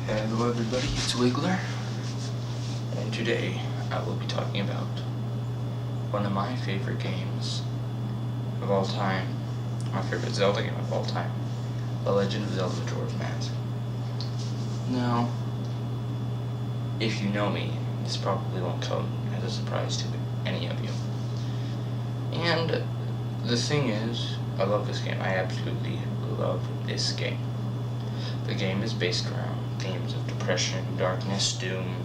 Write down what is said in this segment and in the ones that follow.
Hello everybody, it's Wiggler, and today I will be talking about one of my favorite games of all time, my favorite Zelda game of all time, The Legend of Zelda Majora's Mask. Now, if you know me, this probably won't come as a surprise to any of you. And the thing is, I love this game. I absolutely love this game. The game is based around themes of depression, darkness, doom,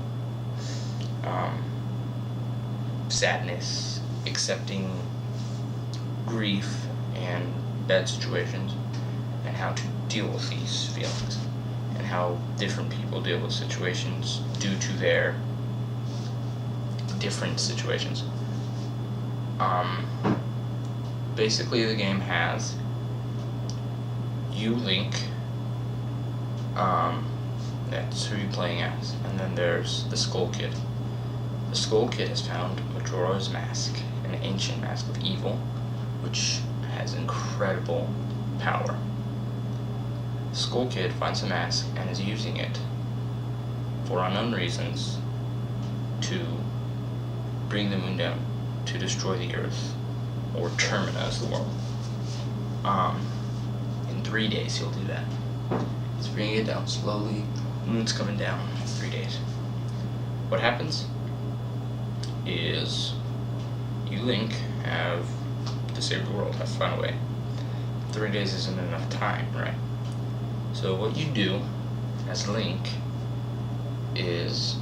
sadness, accepting grief and bad situations, and how to deal with these feelings, and how different people deal with situations due to their different situations. Basically the game has you, Link, that's who you're playing as, and then there's the Skull Kid. The Skull Kid has found Majora's Mask, an ancient mask of evil, which has incredible power. The Skull Kid finds the mask and is using it for unknown reasons to bring the moon down, to destroy the earth, or Termina as the world. In 3 days he'll do that. He's bringing it down slowly. The moon's coming down in 3 days. What happens is you, Link, have to save the world, have to find a way. 3 days isn't enough time, right? So what you do as Link is,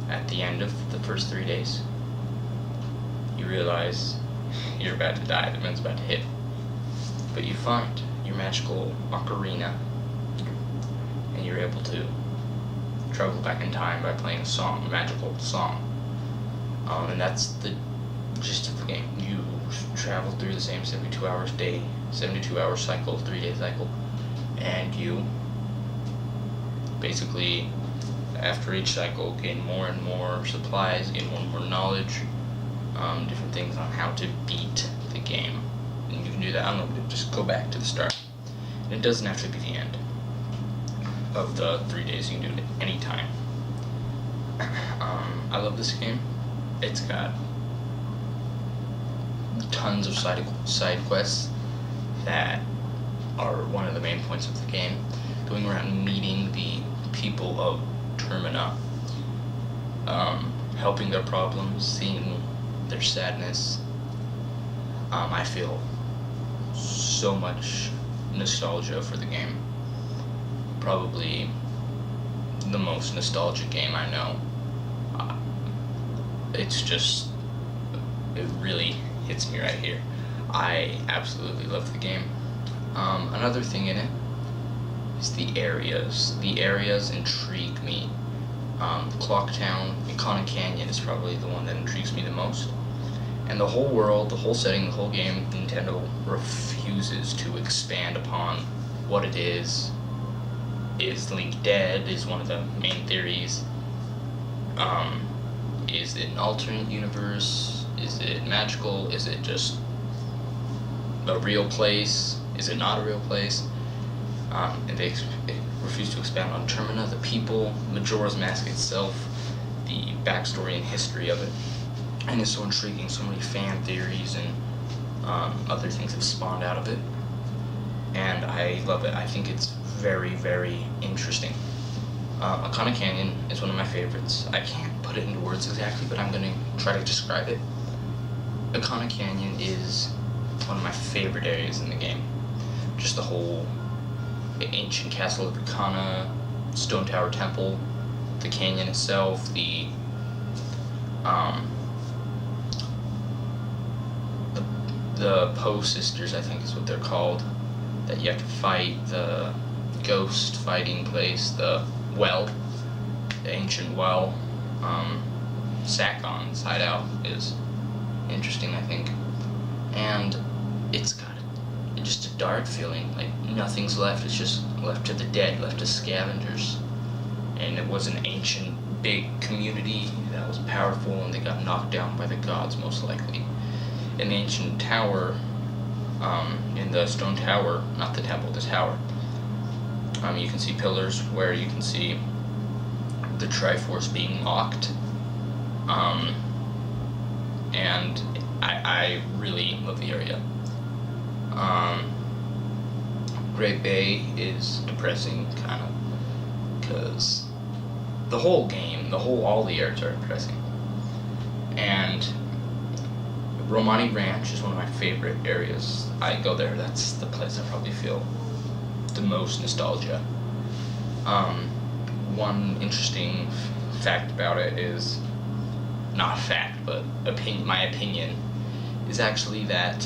at the end of the first 3 days, you realize you're about to die, the moon's about to hit. But you find your magical ocarina, and you're able to travel back in time by playing a song, a magical song. And that's the gist of the game. You travel through the same 72 hours day, 72 hour cycle, 3 day cycle, and you basically, after each cycle, gain more and more supplies, gain more and more knowledge, different things on how to beat the game. And you can do that, I don't know, just go back to the start. And it doesn't have to be the end of the 3 days, you can do it at any time. I love this game. It's got tons of side quests that are one of the main points of the game. Going around meeting the people of Termina, helping their problems, seeing their sadness. I feel so much nostalgia for the game. Probably the most nostalgic game I know. It's just, it really hits me right here. I absolutely love the game. Another thing in it is the areas. The areas intrigue me. Clock Town, Iconic Canyon is probably the one that intrigues me the most. And the whole world, the whole setting, the whole game, Nintendo refuses to expand upon what it is. Is Link dead? Is one of the main theories. Is it an alternate universe? Is it magical? Is it just a real place? Is it not a real place? And they refuse to expand on Termina, the people, Majora's Mask itself, the backstory and history of it. And it's so intriguing, so many fan theories and other things have spawned out of it. And I love it. I think it's very, very interesting. Iconic Canyon is one of my favorites. I can't put it into words exactly, but I'm going to try to describe it. Iconic Canyon is one of my favorite areas in the game. Just the whole ancient castle of Ikana, Stone Tower Temple, the canyon itself, the Poe sisters, I think is what they're called, that you have to fight, the ghost fighting place, the well, the ancient well. Sakon's hideout is interesting, I think. And it's got just a dark feeling, like nothing's left, it's just left to the dead, left to scavengers. And it was an ancient, big community that was powerful, and they got knocked down by the gods, most likely. In the ancient tower, in the stone tower, not the temple, the tower, You can see pillars where you can see the Triforce being locked. And I really love the area. Great Bay is depressing, kind of, because the whole game, all the areas are depressing. And Romani Ranch is one of my favorite areas. I go there, that's the place I probably feel the most nostalgia. One interesting fact about it is, not fact, but my opinion, is actually that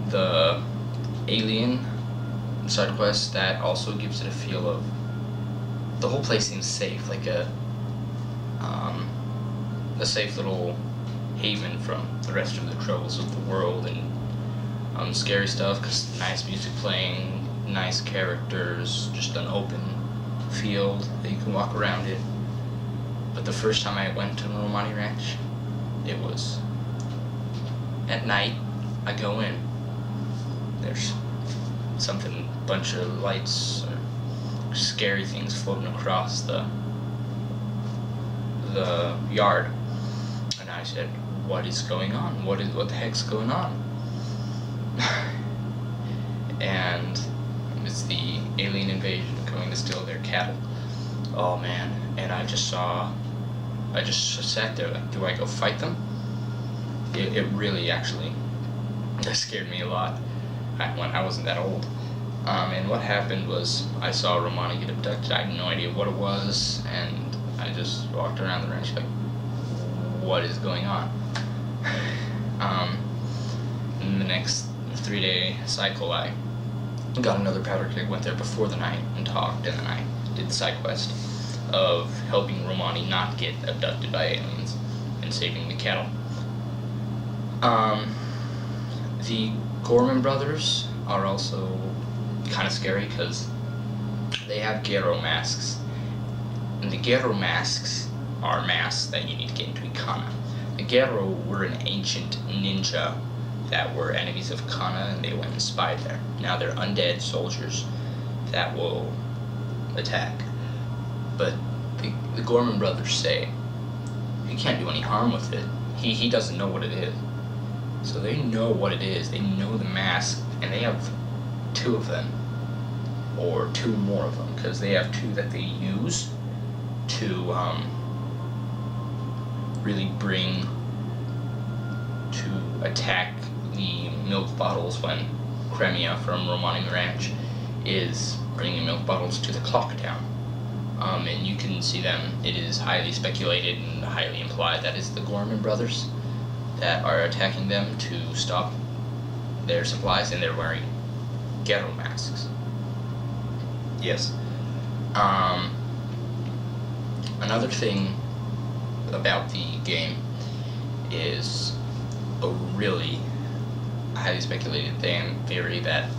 the alien side quest, that also gives it a feel of, the whole place seems safe, like a safe little haven from the rest of the troubles of the world and scary stuff, because nice music playing, nice characters, just an open field that you can walk around in. But the first time I went to Romani Ranch, it was at night. I go in, there's something, bunch of lights or scary things floating across the yard, and I said, what is going on? What the heck's going on? And it's the alien invasion coming to steal their cattle. Oh man, and I just sat there like, do I go fight them? It really actually, that scared me a lot when I wasn't that old. And what happened was, I saw Romani get abducted. I had no idea what it was, and I just walked around the ranch like, what is going on? In the next 3-day cycle, I got another powder keg, went there before the night and talked, and then I did the side quest of helping Romani not get abducted by aliens and saving the cattle. The Gorman brothers are also kind of scary because they have Gero masks, and the Gero masks are masks that you need to get into Ikana. The Gero were an ancient ninja that were enemies of Kana, and they went and spied there. Now they're undead soldiers that will attack, but the Gorman brothers say he can't do any harm with it. He doesn't know what it is. So they know what it is. They know the mask, and they have 2 of them, or 2 more of them, because they have 2 that they use to really bring to attack the milk bottles when Cremia from Romani Ranch is bringing milk bottles to the clock town. And you can see them. It is highly speculated and highly implied that it's the Gorman brothers that are attacking them to stop their supplies, and they're wearing ghetto masks. Yes. Another thing about the game is a really highly speculated theory that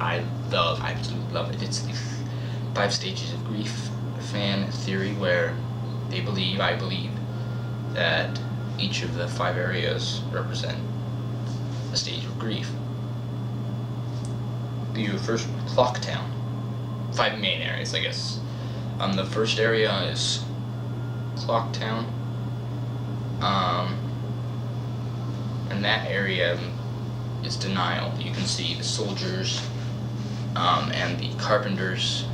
I love. I absolutely love it. It's the 5 stages of grief fan theory, where I believe that each of the 5 areas represent a stage of grief. The first, Clock Town. 5 main areas, I guess. The first area is Clock Town. And that area is denial. You can see the soldiers and the carpenters.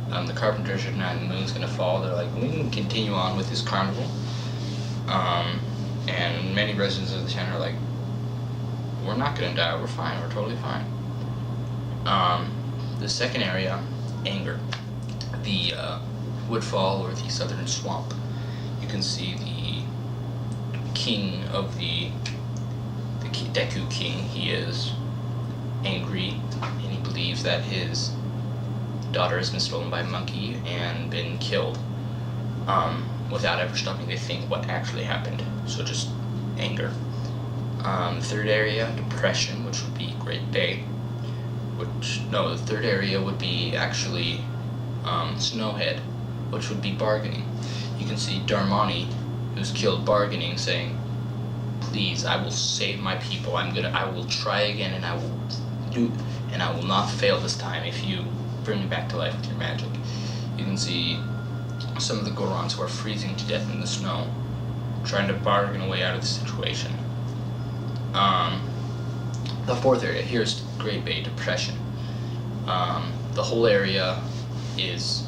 The carpenters are denying the moon's gonna fall. They're like, we can continue on with this carnival. And many residents of the town are like, we're not gonna die, we're fine, we're totally fine. The second area, Anger. The Woodfall, or the Southern Swamp. You can see the king of the Deku King. He is angry, and he believes that his daughter has been stolen by a monkey and been killed, without ever stopping to think what actually happened. So just anger. Third area, Depression, which would be Great Bay. The third area would be actually Snowhead, which would be bargaining. You can see Darmani, who's killed bargaining, saying, please, I will save my people. I will try again, and I will not fail this time if you bring me back to life with your magic. You can see some of the Gorons who are freezing to death in the snow, trying to bargain a way out of the situation. The fourth area, here's Great Bay Depression. The whole area is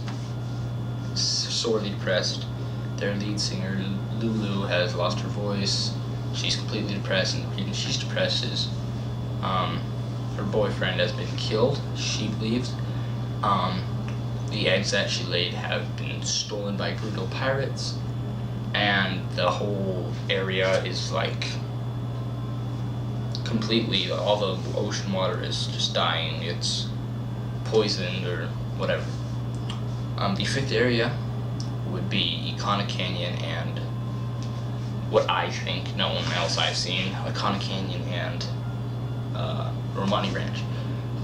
sorely depressed. Their lead singer, Lulu, has lost her voice. She's completely depressed, and the reason she's depressed is her boyfriend has been killed, she believes. The eggs that she laid have been stolen by brutal pirates, and the whole area is like completely, all the ocean water is just dying. It's poisoned or whatever. The fifth area would be Icona Canyon and what I think, no one else I've seen, Icona Canyon and Romani Ranch.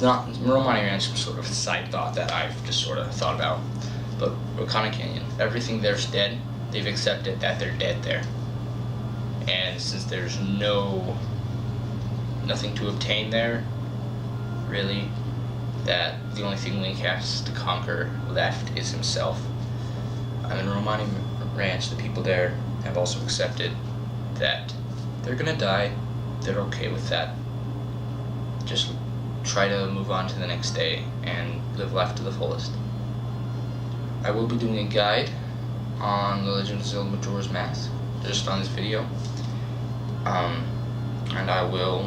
Not Romani Ranch was sort of a side thought that I've just sort of thought about, but Icona Canyon, everything there's dead. They've accepted that they're dead there, and since there's nothing to obtain there, really, that the only thing Link has to conquer left is himself. In Romani Ranch, the people there have also accepted that they're gonna die. They're okay with that. Just try to move on to the next day and live life to the fullest. I will be doing a guide on The Legend of Zelda Majora's Mask just on this video, and I will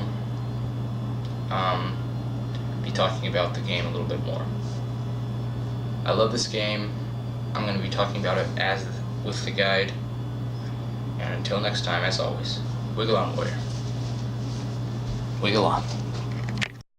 be talking about the game a little bit more. I love this game. I'm going to be talking about it as with the guide, and until next time, as always, wiggle on, warrior. Wiggle on.